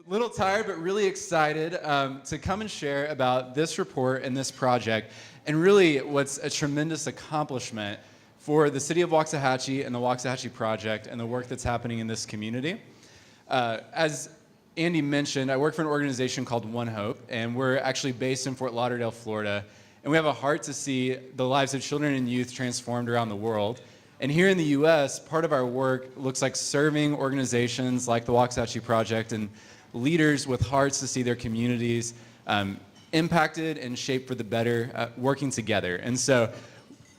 Little tired, but really excited to come and share about this report and this project, and really what's a tremendous accomplishment for the city of Waxahachie and the Waxahachie Project and the work that's happening in this community. As Andy mentioned, I work for an organization called One Hope, and we're actually based in Fort Lauderdale, Florida, and we have a heart to see the lives of children and youth transformed around the world. And here in the U.S., part of our work looks like serving organizations like the Waxahachie Project and leaders with hearts to see their communities impacted and shaped for the better, working together. And so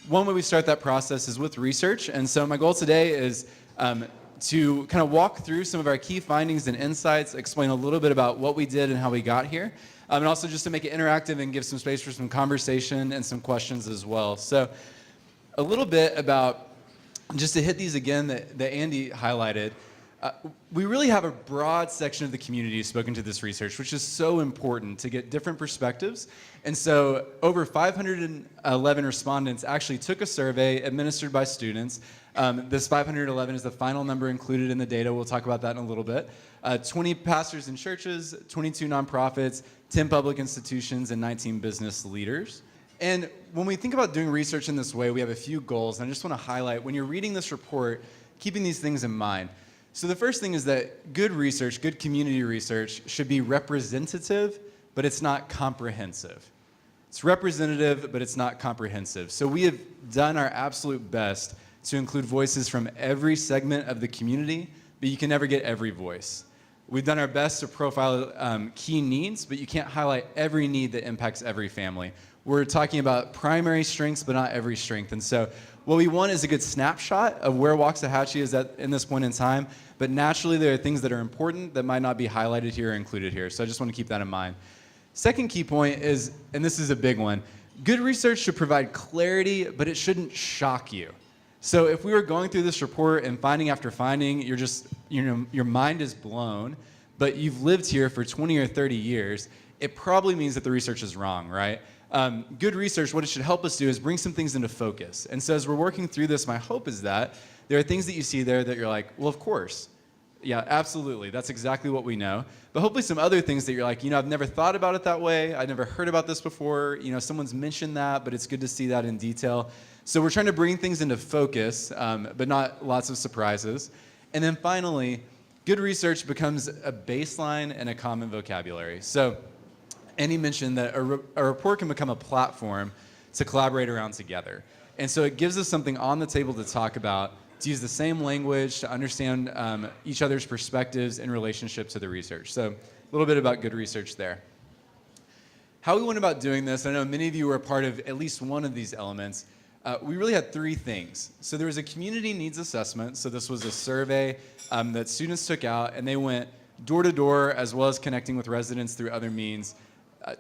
one way we start that process is with research. And so my goal today is to kind of walk through some of our key findings and insights, explain a little bit about what we did and how we got here, and also just to make it interactive and give some space for some conversation and some questions as well. So a little bit about, just to hit these again that Andy highlighted, we really have a broad section of the community spoken to this research, which is so important to get different perspectives. And so over 511 respondents actually took a survey administered by students. This 511 is the final number included in the data. We'll talk about that in a little bit. 20 pastors and churches, 22 nonprofits, 10 public institutions, and 19 business leaders. And when we think about doing research in this way, we have a few goals. And I just want to highlight, when you're reading this report, keeping these things in mind. So the first thing is that good research, good community research, should be representative, but it's not comprehensive. It's representative, but it's not comprehensive. So we have done our absolute best to include voices from every segment of the community, but you can never get every voice. We've done our best to profile key needs, but you can't highlight every need that impacts every family. We're talking about primary strengths, but not every strength. And so what we want is a good snapshot of where Waxahachie is at in this point in time, but naturally there are things that are important that might not be highlighted here or included here. So I just want to keep that in mind. Second key point is, and this is a big one, good research should provide clarity, but it shouldn't shock you. So if we were going through this report and finding after finding, you're just, your mind is blown, but you've lived here for 20 or 30 years, it probably means that the research is wrong, right? Good research, what it should help us do is bring some things into focus. And so as we're working through this, my hope is that there are things that you see there that you're like, well, of course. Yeah, absolutely. That's exactly what we know. But hopefully some other things that you're like, I've never thought about it that way. I never heard about this before. Someone's mentioned that, but it's good to see that in detail. So we're trying to bring things into focus, but not lots of surprises. And then finally, good research becomes a baseline and a common vocabulary. So Andy mentioned that a report can become a platform to collaborate around together. And so it gives us something on the table to talk about, to use the same language, to understand each other's perspectives in relationship to the research. So a little bit about good research there. How we went about doing this, I know many of you were a part of at least one of these elements. We really had three things. So there was a community needs assessment. So this was a survey that students took out, and they went door to door, as well as connecting with residents through other means,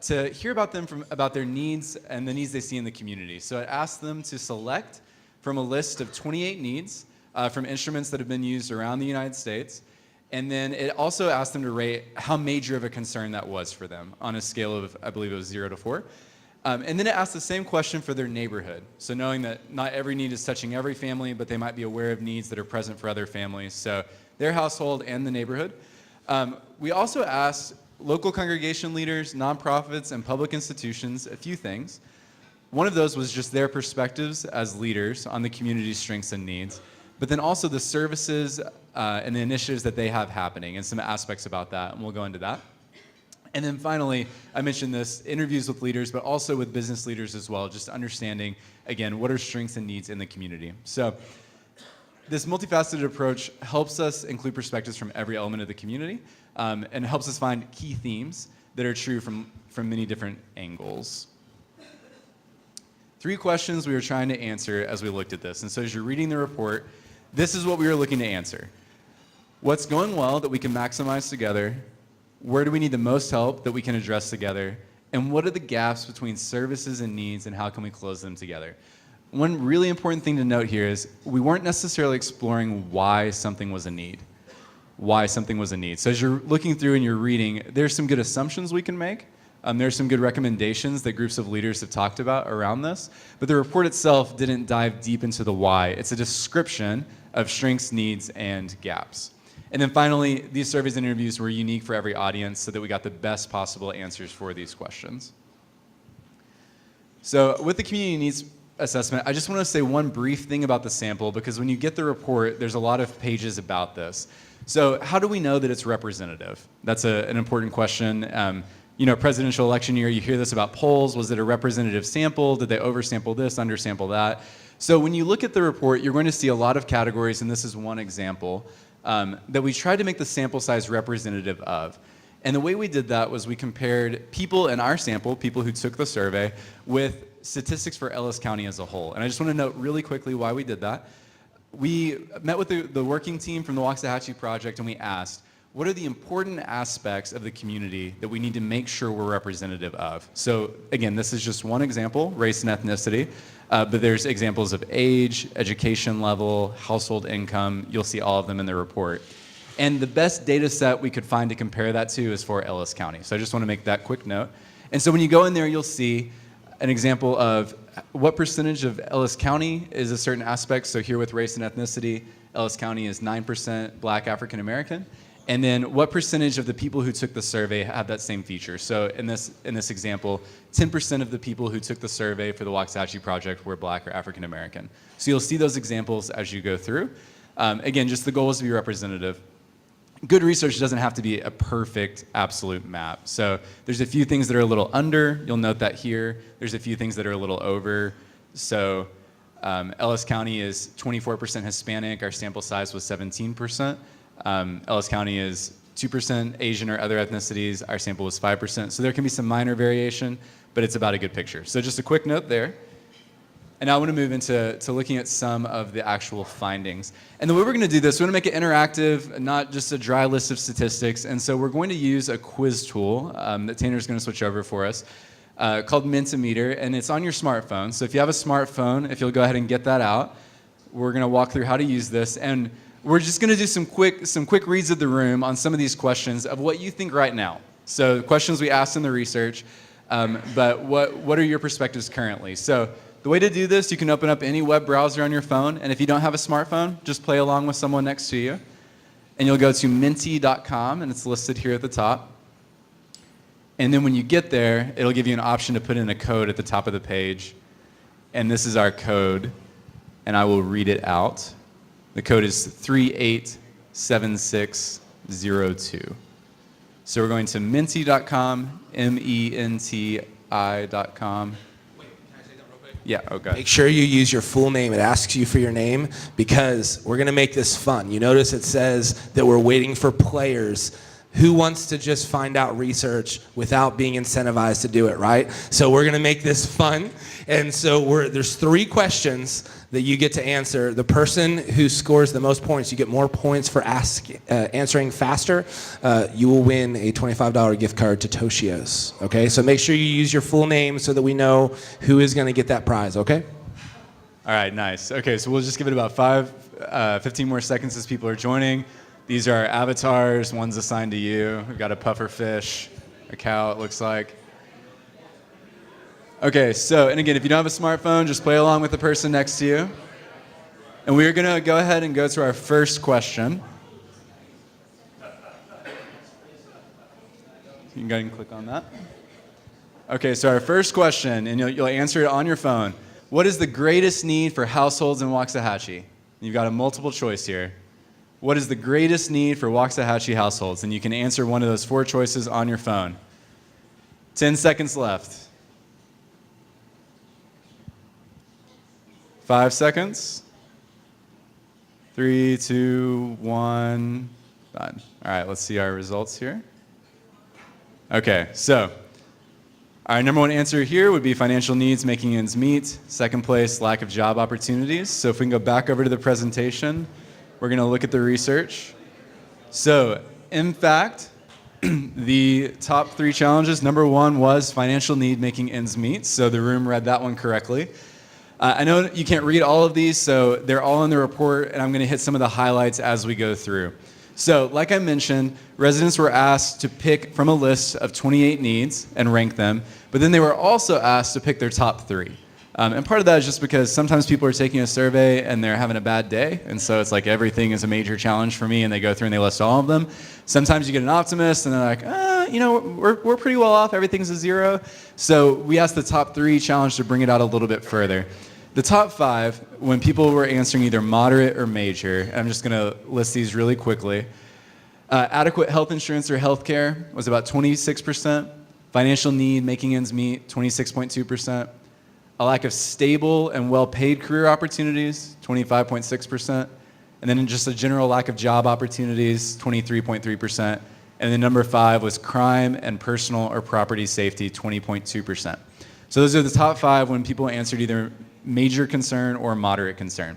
to hear about them about their needs and the needs they see in the community. So it asked them to select from a list of 28 needs from instruments that have been used around the United States. And then it also asked them to rate how major of a concern that was for them on a scale of, I believe it was 0 to 4. And then it asked the same question for their neighborhood. So knowing that not every need is touching every family, but they might be aware of needs that are present for other families. So their household and the neighborhood. We also asked local congregation leaders, nonprofits, and public institutions a few things. One of those was just their perspectives as leaders on the community's strengths and needs, but then also the services and the initiatives that they have happening and some aspects about that, and we'll go into that. And then finally, I mentioned this, interviews with leaders, but also with business leaders as well, just understanding, again, what are strengths and needs in the community. So this multifaceted approach helps us include perspectives from every element of the community, and helps us find key themes that are true from many different angles. Three questions we were trying to answer as we looked at this. And so as you're reading the report, this is what we were looking to answer. What's going well that we can maximize together? Where do we need the most help that we can address together? And what are the gaps between services and needs, and how can we close them together? One really important thing to note here is we weren't necessarily exploring why something was a need. So as you're looking through and you're reading, there's some good assumptions we can make. There's some good recommendations that groups of leaders have talked about around this, but the report itself didn't dive deep into the why. It's a description of strengths, needs, and gaps. And then finally, these surveys and interviews were unique for every audience so that we got the best possible answers for these questions. So with the community needs assessment, I just want to say one brief thing about the sample, because when you get the report, there's a lot of pages about this. So how do we know that it's representative? That's an important question. Presidential election year, you hear this about polls. Was it a representative sample? Did they oversample this, undersample that? So when you look at the report, you're going to see a lot of categories, and this is one example, that we tried to make the sample size representative of. And the way we did that was we compared people in our sample, people who took the survey, with statistics for Ellis County as a whole. And I just want to note really quickly why we did that. We met with the working team from the Waxahachie project, and we asked, what are the important aspects of the community that we need to make sure we're representative of? So again, this is just one example, race and ethnicity, but there's examples of age, education level, household income. You'll see all of them in the report. And the best data set we could find to compare that to is for Ellis County. So I just want to make that quick note. And so when you go in there, you'll see an example of what percentage of Ellis County is a certain aspect. So here with race and ethnicity, Ellis County is 9% Black African American. And then what percentage of the people who took the survey have that same feature? So in this example, 10% of the people who took the survey for the Waxahachie project were Black or African American. So you'll see those examples as you go through. Again, just the goal is to be representative. Good research doesn't have to be a perfect, absolute map. So there's a few things that are a little under. You'll note that here. There's a few things that are a little over. So Ellis County is 24% Hispanic. Our sample size was 17%. Ellis County is 2% Asian or other ethnicities. Our sample was 5%. So there can be some minor variation, but it's about a good picture. So just a quick note there. And now I want to move into looking at some of the actual findings. And the way we're going to do this, we're going to make it interactive, not just a dry list of statistics. And so we're going to use a quiz tool that Tanner's going to switch over for us called Mentimeter, and it's on your smartphone. So if you have a smartphone, if you'll go ahead and get that out, we're going to walk through how to use this. And we're just going to do some quick reads of the room on some of these questions of what you think right now. So questions we asked in the research, but what are your perspectives currently? So the way to do this, you can open up any web browser on your phone, and if you don't have a smartphone, just play along with someone next to you. And you'll go to menti.com, and it's listed here at the top. And then when you get there, it'll give you an option to put in a code at the top of the page. And this is our code, and I will read it out. The code is 387602. So we're going to menti.com, menti.com. Yeah, okay. Make sure you use your full name. It asks you for your name because we're going to make this fun. You notice it says that we're waiting for players. Who wants to just find out research without being incentivized to do it, right? So we're going to make this fun. And so there's 3 questions that you get to answer. The person who scores the most points, you get more points for answering faster. You will win a $25 gift card to Toshio's, okay? So make sure you use your full name so that we know who is going to get that prize, okay? All right, nice. Okay, so we'll just give it about 15 more seconds as people are joining. These are our avatars. One's assigned to you. We've got a puffer fish, a cow, it looks like. Okay, so, and again, if you don't have a smartphone, just play along with the person next to you. And we're going to go ahead and go to our first question. You can go ahead and click on that. Okay, so our first question, and you'll answer it on your phone. What is the greatest need for households in Waxahachie? You've got a multiple choice here. What is the greatest need for Waxahachie households? And you can answer one of those 4 choices on your phone. 10 seconds left. 5 seconds. 3, 2, 1. Done. All right, let's see our results here. Okay, so our number 1 answer here would be financial needs, making ends meet. Second place, lack of job opportunities. So if we can go back over to the presentation, we're going to look at the research. So, in fact, the top 3 challenges, number 1 was financial need, making ends meet. So the room read that one correctly. I know you can't read all of these, so they're all in the report, and I'm going to hit some of the highlights as we go through. So, like I mentioned, residents were asked to pick from a list of 28 needs and rank them, but then they were also asked to pick their top 3. And part of that is just because sometimes people are taking a survey and they're having a bad day. And so it's like everything is a major challenge for me, and they go through and they list all of them. Sometimes you get an optimist and they're like, we're pretty well off. Everything's a 0. So we asked the top 3 challenge to bring it out a little bit further. The top 5, when people were answering either moderate or major, and I'm just going to list these really quickly. Adequate health insurance or health care was about 26%. Financial need, making ends meet, 26.2%. A lack of stable and well-paid career opportunities, 25.6%. And then just a general lack of job opportunities, 23.3%. And then number 5 was crime and personal or property safety, 20.2%. So those are the top 5 when people answered either major concern or moderate concern.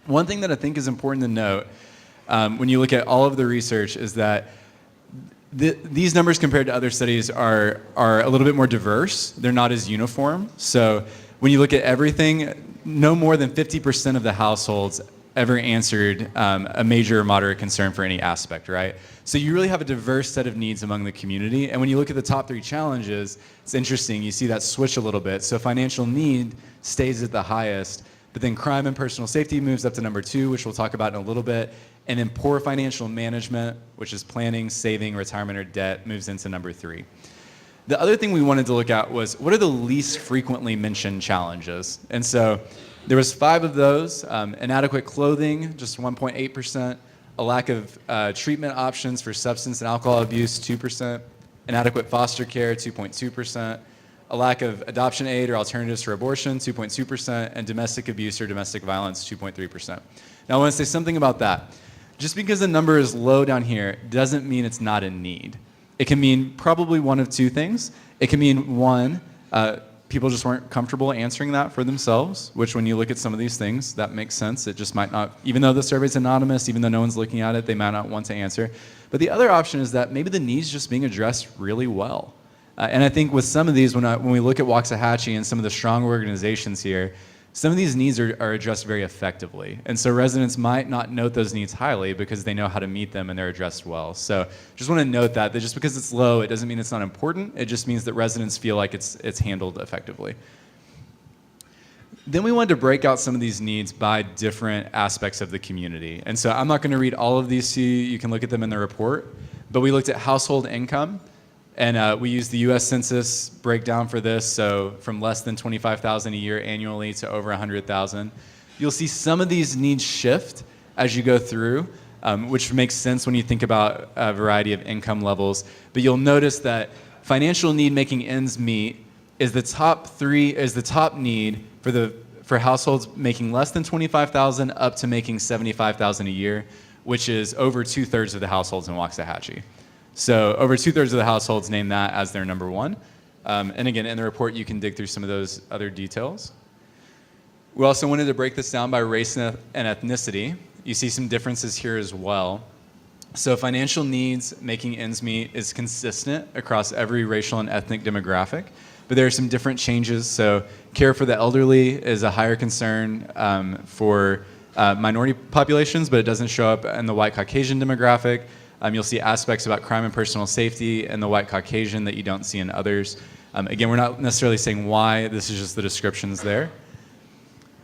One thing that I think is important to note when you look at all of the research is that these numbers compared to other studies are a little bit more diverse. They're not as uniform. So when you look at everything, no more than 50% of the households ever answered a major or moderate concern for any aspect, right? So you really have a diverse set of needs among the community. And when you look at the top 3 challenges, it's interesting. You see that switch a little bit. So financial need stays at the highest, but then crime and personal safety moves up to number 2, which we'll talk about in a little bit. And then poor financial management, which is planning, saving, retirement, or debt, moves into number 3. The other thing we wanted to look at was what are the least frequently mentioned challenges? And so there was 5 of those. Inadequate clothing, just 1.8%. A lack of treatment options for substance and alcohol abuse, 2%. Inadequate foster care, 2.2%. A lack of adoption aid or alternatives for abortion, 2.2%. And domestic abuse or domestic violence, 2.3%. Now I want to say something about that. Just because the number is low down here doesn't mean it's not in need. It can mean probably one of 2 things. It can mean, one, people just weren't comfortable answering that for themselves, which when you look at some of these things, that makes sense. It just might not, even though the survey's anonymous, even though no one's looking at it, they might not want to answer. But the other option is that maybe the need's just being addressed really well. And I think with some of these, when we look at Waxahachie and some of the strong organizations here, some of these needs are addressed very effectively. And so residents might not note those needs highly because they know how to meet them and they're addressed well. So just want to note that just because it's low, it doesn't mean it's not important. It just means that residents feel like it's handled effectively. Then we wanted to break out some of these needs by different aspects of the community. And so I'm not going to read all of these to you. You can look at them in the report. But we looked at household income. And we used the U.S. Census breakdown for this, so from less than $25,000 a year annually to over $100,000. You'll see some of these needs shift as you go through, which makes sense when you think about a variety of income levels. But you'll notice that financial need, making ends meet, is the top need for households making less than $25,000 up to making $75,000 a year, which is over 2/3 of the households in Waxahachie. So over 2/3 of the households name that as their number 1. And again, in the report, you can dig through some of those other details. We also wanted to break this down by race and ethnicity. You see some differences here as well. So financial needs, making ends meet, is consistent across every racial and ethnic demographic, but there are some different changes. So care for the elderly is a higher concern for minority populations, but it doesn't show up in the white Caucasian demographic. You'll see aspects about crime and personal safety in the white Caucasian that you don't see in others. Again, we're not necessarily saying why, this is just the descriptions there.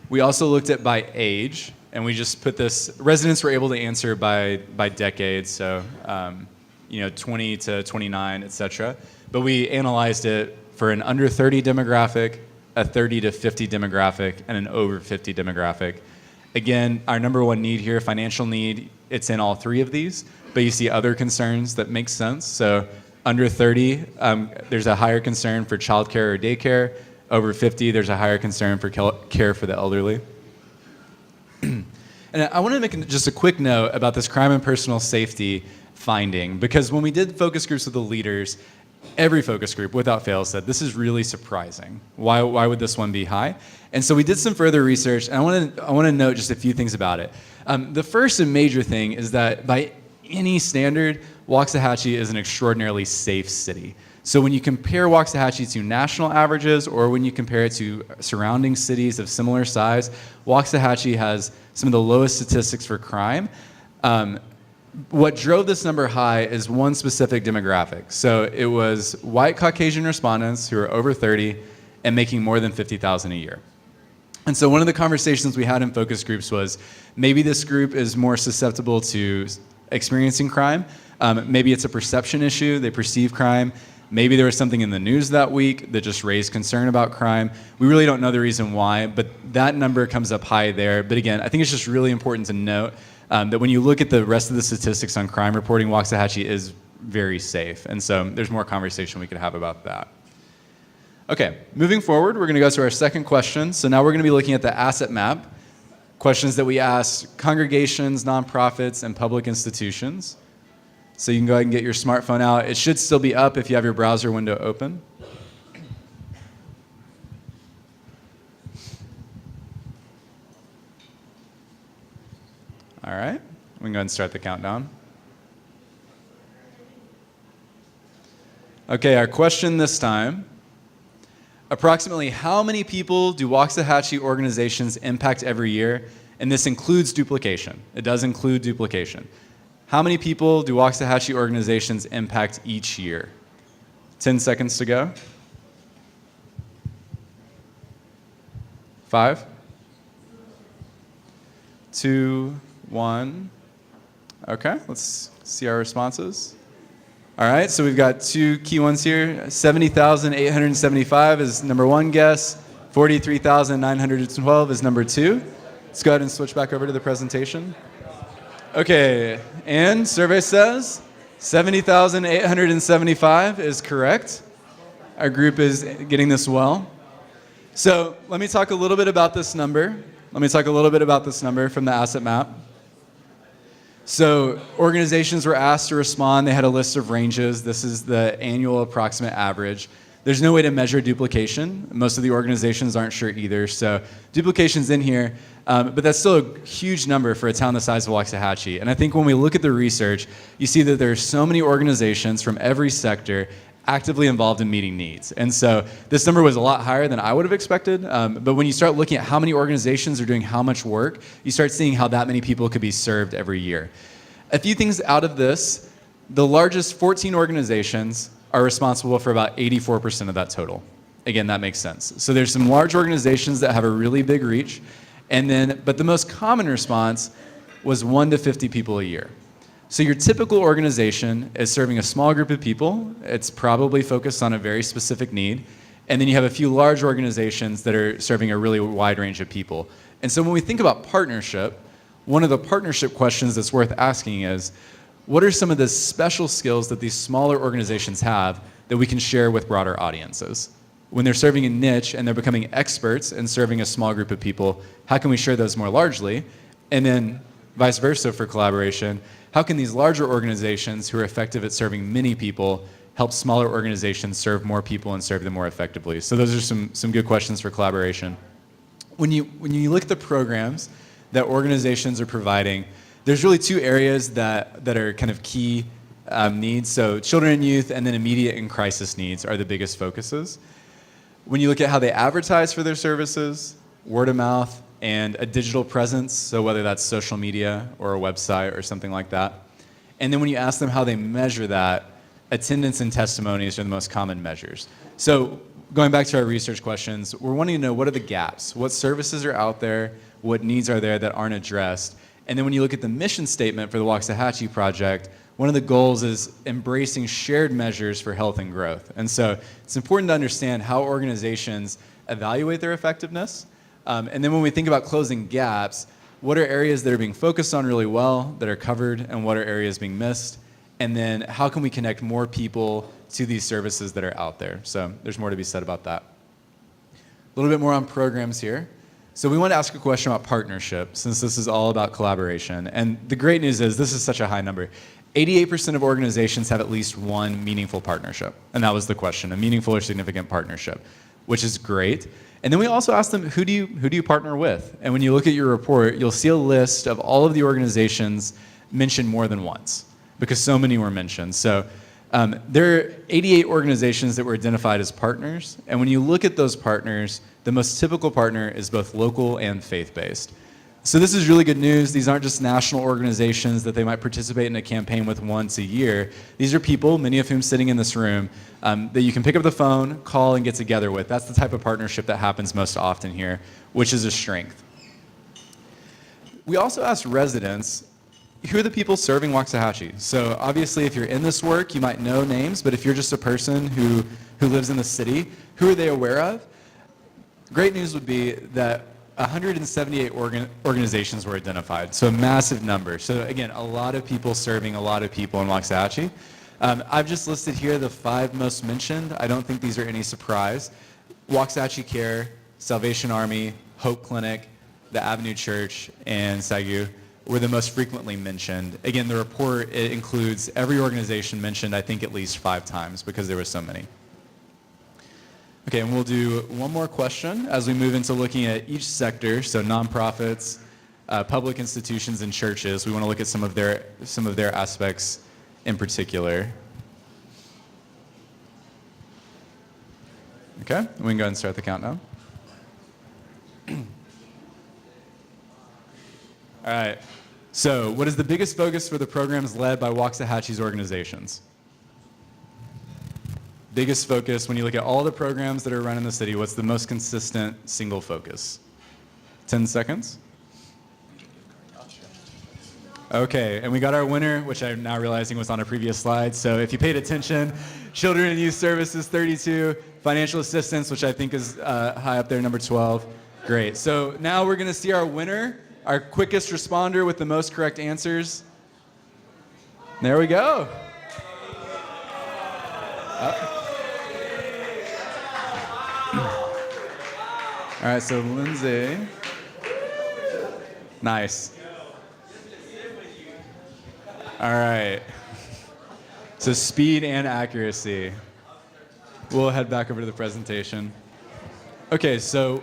We also looked at by age, and we just put this, residents were able to answer by decades, so 20 to 29, et cetera. But we analyzed it for an under 30 demographic, a 30 to 50 demographic, and an over 50 demographic. Again, our number 1 need here, financial need, it's in all 3 of these, but you see other concerns that make sense. So under 30, there's a higher concern for childcare or daycare. Over 50, there's a higher concern for care for the elderly. And I want to make just a quick note about this crime and personal safety finding, because when we did focus groups with the leaders, every focus group, without fail, said, this is really surprising. Why would this one be high? And so we did some further research, and I want to note just a few things about it. The first and major thing is that by any standard, Waxahachie is an extraordinarily safe city. So when you compare Waxahachie to national averages, or when you compare it to surrounding cities of similar size, Waxahachie has some of the lowest statistics for crime. What drove this number high is one specific demographic. So it was white Caucasian respondents who are over 30 and making more than $50,000 a year. And so one of the conversations we had in focus groups was maybe this group is more susceptible to experiencing crime. Maybe it's a perception issue. They perceive crime. Maybe there was something in the news that week that just raised concern about crime. We really don't know the reason why, but that number comes up high there. But again, I think it's just really important to note that when you look at the rest of the statistics on crime reporting, Waxahachie is very safe. And so there's more conversation we could have about that. Okay, moving forward, we're going to go to our second question. So now we're going to be looking at the asset map, questions that we ask congregations, nonprofits, and public institutions. So you can go ahead and get your smartphone out. It should still be up if you have your browser window open. All right, we can go ahead and start the countdown. Okay, our question this time. Approximately how many people do Waxahachie organizations impact every year? And this includes duplication. It does include duplication. How many people do Waxahachie organizations impact each year? 10 seconds to go. 5, 2, 1. Okay, let's see our responses. All right, so we've got two key ones here. 70,875 is number one guess. 43,912 is number two. Let's go ahead and switch back over to the presentation. Okay, and survey says 70,875 is correct. Our group is getting this well. So let me talk a little bit about this number. From the asset map. So organizations were asked to respond. They had a list of ranges. This is the annual approximate average. There's no way to measure duplication. Most of the organizations aren't sure either. So duplication's in here, but that's still a huge number for a town the size of Waxahachie. And I think when we look at the research, you see that there are so many organizations from every sector actively involved in meeting needs. And so this number was a lot higher than I would have expected. But when you start looking at how many organizations are doing how much work, you start seeing how that many people could be served every year. A few things out of this, the largest 14 organizations are responsible for about 84% of that total. Again, that makes sense. So there's some large organizations that have a really big reach, but the most common response was 1 to 50 people a year. So your typical organization is serving a small group of people. It's probably focused on a very specific need. And then you have a few large organizations that are serving a really wide range of people. And so when we think about partnership, one of the partnership questions that's worth asking is, what are some of the special skills that these smaller organizations have that we can share with broader audiences? When they're serving a niche and they're becoming experts in serving a small group of people, how can we share those more largely? And then vice versa for collaboration, how can these larger organizations who are effective at serving many people help smaller organizations serve more people and serve them more effectively? So those are some good questions for collaboration. When you look at the programs that organizations are providing, there's really two areas that are kind of key needs. So children and youth and then immediate and crisis needs are the biggest focuses. When you look at how they advertise for their services, word of mouth, and a digital presence, so whether that's social media or a website or something like that. And then when you ask them how they measure that, attendance and testimonies are the most common measures. So going back to our research questions, we're wanting to know what are the gaps, what services are out there, what needs are there that aren't addressed. And then when you look at the mission statement for the Waxahachie project, one of the goals is embracing shared measures for health and growth. And so it's important to understand how organizations evaluate their effectiveness. And then when we think about closing gaps, what are areas that are being focused on really well, that are covered, and what are areas being missed? And then how can we connect more people to these services that are out there? So there's more to be said about that. A little bit more on programs here. So we want to ask a question about partnership, since this is all about collaboration. And the great news is this is such a high number. 88% of organizations have at least one meaningful partnership. And that was the question, a meaningful or significant partnership, which is great. And then we also asked them, who do you partner with? And when you look at your report, you'll see a list of all of the organizations mentioned more than once, because so many were mentioned. So there are 88 organizations that were identified as partners. And when you look at those partners, the most typical partner is both local and faith-based. So this is really good news. These aren't just national organizations that they might participate in a campaign with once a year. These are people, many of whom sitting in this room, that you can pick up the phone, call, and get together with. That's the type of partnership that happens most often here, which is a strength. We also asked residents, who are the people serving Waxahachie? So obviously, if you're in this work, you might know names, but if you're just a person who lives in the city, who are they aware of? Great news would be that 178 organizations were identified, so a massive number. So again, a lot of people serving a lot of people in Waxahachie. I've just listed here the 5 most mentioned. I don't think these are any surprise. Waxahachie Care, Salvation Army, Hope Clinic, the Avenue Church, and SAGU were the most frequently mentioned. Again, the report, it includes every organization mentioned, I think, at least 5 times because there were so many. Okay, and we'll do one more question as we move into looking at each sector, so nonprofits, public institutions, and churches. We want to look at some of their aspects in particular. Okay, we can go ahead and start the countdown. All right, so what is the biggest focus for the programs led by Waxahachie's organizations? Biggest focus, when you look at all the programs that are run in the city, what's the most consistent single focus? 10 seconds. Okay, and we got our winner, which I'm now realizing was on a previous slide. So if you paid attention, Children and Youth Services, 32, Financial Assistance, which I think is high up there, number 12. Great, so now we're gonna see our winner, our quickest responder with the most correct answers. There we go. All right, so Lindsay. Nice. All right. So speed and accuracy. We'll head back over to the presentation. Okay, so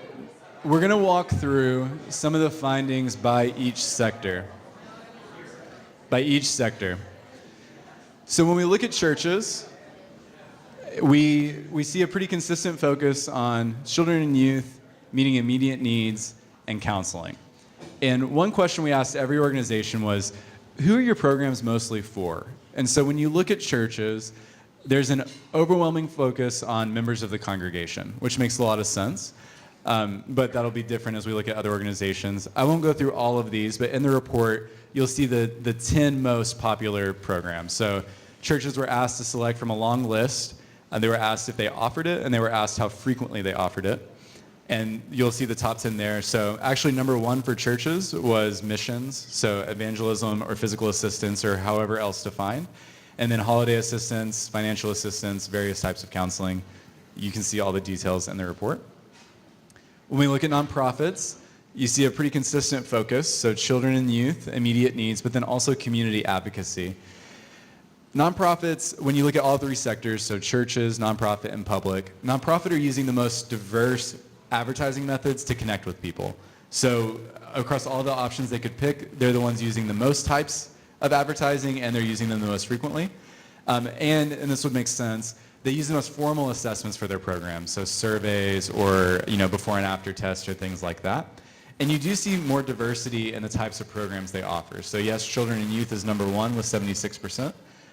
we're going to walk through some of the findings by each sector. So when we look at churches, we see a pretty consistent focus on children and youth, meeting immediate needs, and counseling. And one question we asked every organization was, who are your programs mostly for? And so when you look at churches, there's an overwhelming focus on members of the congregation, which makes a lot of sense. But that'll be different as we look at other organizations. I won't go through all of these, but in the report, you'll see the 10 most popular programs. So churches were asked to select from a long list. They were asked if they offered it, and they were asked how frequently they offered it. And you'll see the top 10 there. So actually number 1 for churches was missions, so evangelism or physical assistance or however else defined. And then holiday assistance, financial assistance, various types of counseling. You can see all the details in the report. When we look at nonprofits, you see a pretty consistent focus. So children and youth, immediate needs, but then also community advocacy. Nonprofits, when you look at all 3 sectors, so churches, nonprofit, and public, nonprofit are using the most diverse advertising methods to connect with people. So across all the options they could pick, they're the ones using the most types of advertising, and they're using them the most frequently. And this would make sense, they use the most formal assessments for their programs, so surveys or before and after tests or things like that. And you do see more diversity in the types of programs they offer. So yes, children and youth is number 1 with 76%,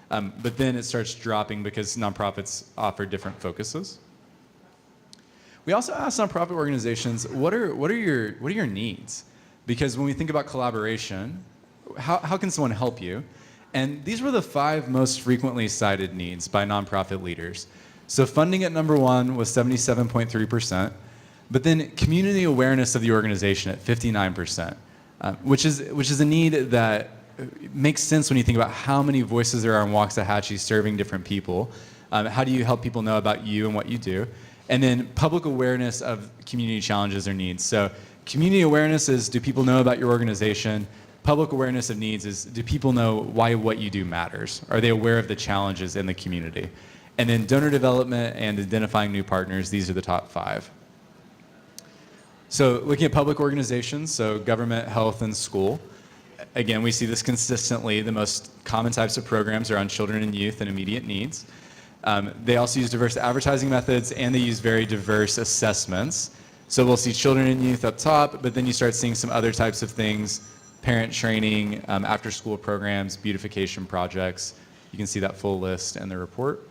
but then it starts dropping because nonprofits offer different focuses. We also asked nonprofit organizations, what are your needs? Because when we think about collaboration, how can someone help you? And these were the 5 most frequently cited needs by nonprofit leaders. So funding at number 1 was 77.3%, but then community awareness of the organization at 59%, which is a need that makes sense when you think about how many voices there are in Waxahachie serving different people. How do you help people know about you and what you do? And then public awareness of community challenges or needs. So community awareness is, do people know about your organization? Public awareness of needs is, do people know why what you do matters? Are they aware of the challenges in the community? And then donor development and identifying new partners, these are the top 5. So looking at public organizations, so government, health, and school, again, we see this consistently. The most common types of programs are on children and youth and immediate needs. They also use diverse advertising methods, and they use very diverse assessments. So we'll see children and youth up top, but then you start seeing some other types of things, parent training, after-school programs, beautification projects. You can see that full list in the report.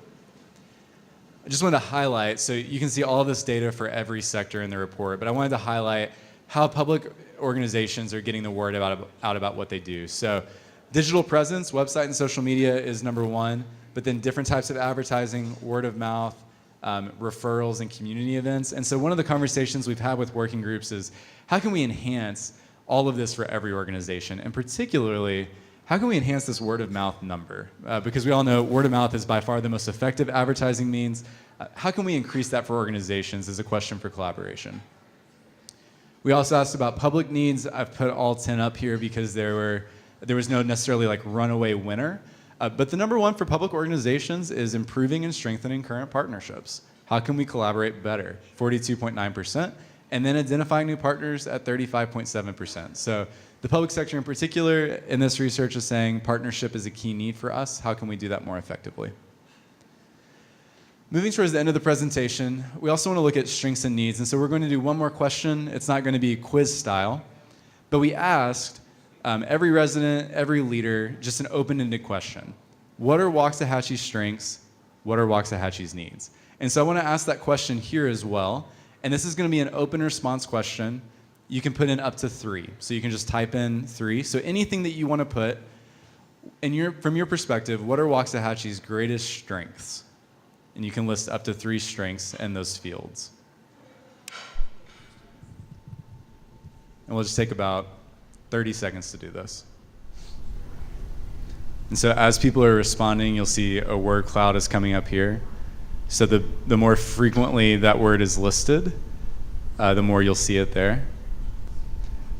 I just wanted to highlight, so you can see all this data for every sector in the report, but I wanted to highlight how public organizations are getting the word out about what they do. So digital presence, website and social media is number one, but then different types of advertising, word of mouth, referrals and community events. And so one of the conversations we've had with working groups is how can we enhance all of this for every organization? And particularly, how can we enhance this word of mouth number? Because we all know word of mouth is by far the most effective advertising means. How can we increase that for organizations is a question for collaboration. We also asked about public needs. I've put all 10 up here because there was no necessarily like runaway winner. But the number one for public organizations is improving and strengthening current partnerships. How can we collaborate better? 42.9%. And then identifying new partners at 35.7%. So the public sector in particular in this research is saying partnership is a key need for us. How can we do that more effectively? Moving towards the end of the presentation, we also want to look at strengths and needs. And so we're going to do one more question. It's not going to be quiz style, but we asked every resident, every leader, just an open-ended question. What are Waxahachie's strengths? What are Waxahachie's needs? And so I want to ask that question here as well. And this is going to be an open response question. You can put in up to 3. So you can just type in 3. So anything that you want to put, from your perspective, what are Waxahachie's greatest strengths? And you can list up to 3 strengths in those fields. And we'll just take about 30 seconds to do this. And so as people are responding, you'll see a word cloud is coming up here. So the more frequently that word is listed, the more you'll see it there.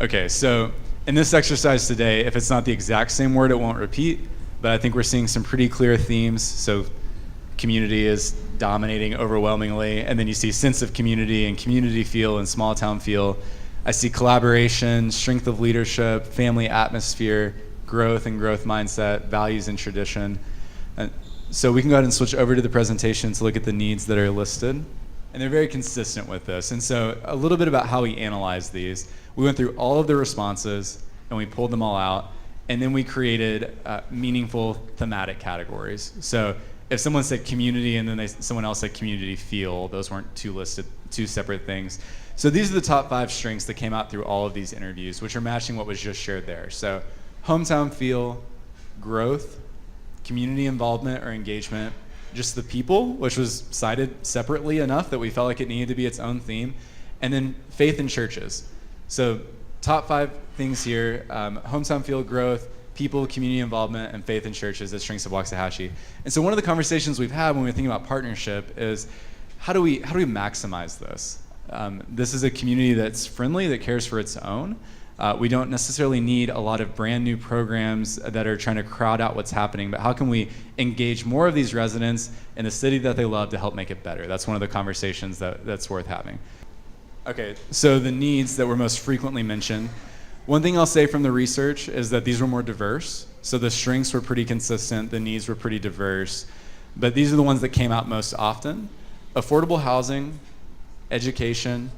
Okay, so in this exercise today, if it's not the exact same word, it won't repeat, but I think we're seeing some pretty clear themes. So community is dominating overwhelmingly, and then you see sense of community and community feel and small town feel. I see collaboration, strength of leadership, family atmosphere, growth and growth mindset, values and tradition. So we can go ahead and switch over to the presentation to look at the needs that are listed. And they're very consistent with this. And so a little bit about how we analyze these. We went through all of the responses and we pulled them all out. And then we created meaningful thematic categories. So if someone said community and then someone else said community feel, those weren't two separate things. So these are the top 5 strengths that came out through all of these interviews, which are matching what was just shared there. So hometown feel, growth, community involvement or engagement, just the people, which was cited separately enough that we felt like it needed to be its own theme, and then faith in churches. So top 5 things here, hometown feel, growth, people, community involvement, and faith in churches as strengths of Waxahachie. And so one of the conversations we've had when we're thinking about partnership is how do we maximize this? This is a community that's friendly, that cares for its own. We don't necessarily need a lot of brand new programs that are trying to crowd out what's happening, but how can we engage more of these residents in the city that they love to help make it better? That's one of the conversations that's worth having. Okay, so the needs that were most frequently mentioned. One thing I'll say from the research is that these were more diverse. So the strengths were pretty consistent, the needs were pretty diverse, but these are the ones that came out most often. Affordable housing, education,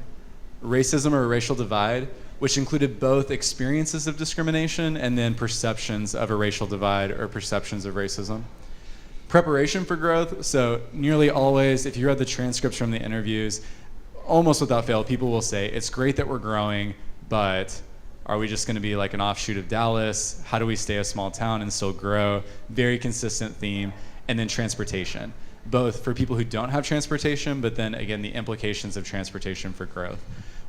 racism or racial divide, which included both experiences of discrimination and then perceptions of a racial divide or perceptions of racism. Preparation for growth, so nearly always, if you read the transcripts from the interviews, almost without fail, people will say, it's great that we're growing, but are we just gonna be like an offshoot of Dallas? How do we stay a small town and still grow? Very consistent theme. And then transportation, both for people who don't have transportation, but then again, the implications of transportation for growth.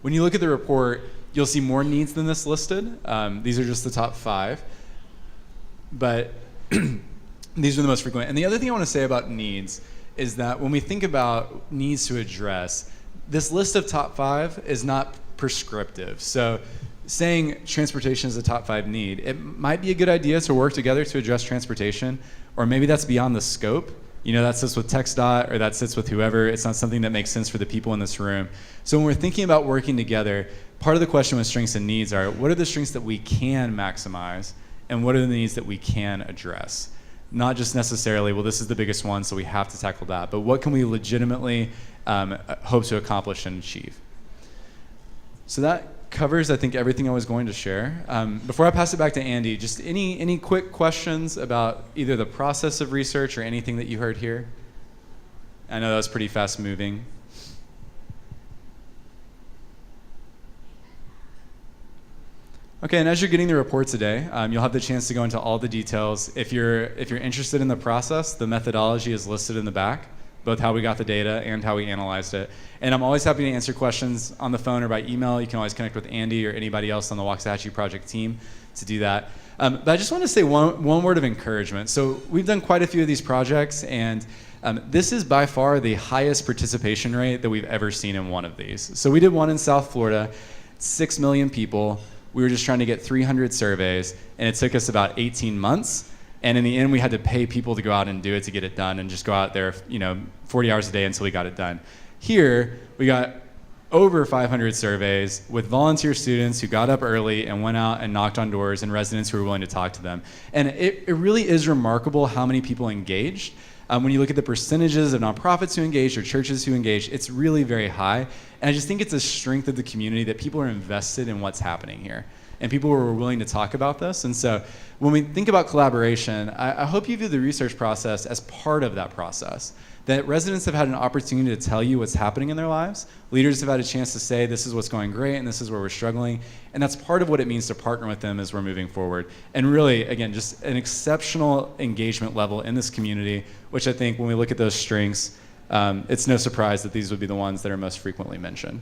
When you look at the report, you'll see more needs than this listed. These are just the top 5, but these are the most frequent. And the other thing I want to say about needs is that when we think about needs to address, this list of top 5 is not prescriptive. So saying transportation is a top 5 need, it might be a good idea to work together to address transportation, or maybe that's beyond the scope. You know, that sits with TxDOT or that sits with whoever. It's not something that makes sense for the people in this room. So when we're thinking about working together, part of the question with strengths and needs are, what are the strengths that we can maximize and what are the needs that we can address? Not just necessarily, well, this is the biggest one, so we have to tackle that, but what can we legitimately hope to accomplish and achieve? So that covers, I think, everything I was going to share. Before I pass it back to Andy, just any quick questions about either the process of research or anything that you heard here? I know that was pretty fast moving. Okay, and as you're getting the report today, you'll have the chance to go into all the details. If you're interested in the process, the methodology is listed in the back, both how we got the data and how we analyzed it. And I'm always happy to answer questions on the phone or by email. You can always connect with Andy or anybody else on the Waxahachie project team to do that. But I just want to say one word of encouragement. So we've done quite a few of these projects, and this is by far the highest participation rate that we've ever seen in one of these. So we did one in South Florida, 6 million people. We were just trying to get 300 surveys, and it took us about 18 months. And in the end, we had to pay people to go out and do it to get it done, and just go out there, 40 hours a day until we got it done. Here, we got over 500 surveys with volunteer students who got up early and went out and knocked on doors, and residents who were willing to talk to them. And it really is remarkable how many people engaged. When you look at the percentages of nonprofits who engaged or churches who engaged, it's really very high. And I just think it's a strength of the community that people are invested in what's happening here. And people were willing to talk about this. And so when we think about collaboration, I hope you view the research process as part of that process. That residents have had an opportunity to tell you what's happening in their lives. Leaders have had a chance to say, this is what's going great and this is where we're struggling. And that's part of what it means to partner with them as we're moving forward. And really, again, just an exceptional engagement level in this community, which I think when we look at those strengths, it's no surprise that these would be the ones that are most frequently mentioned.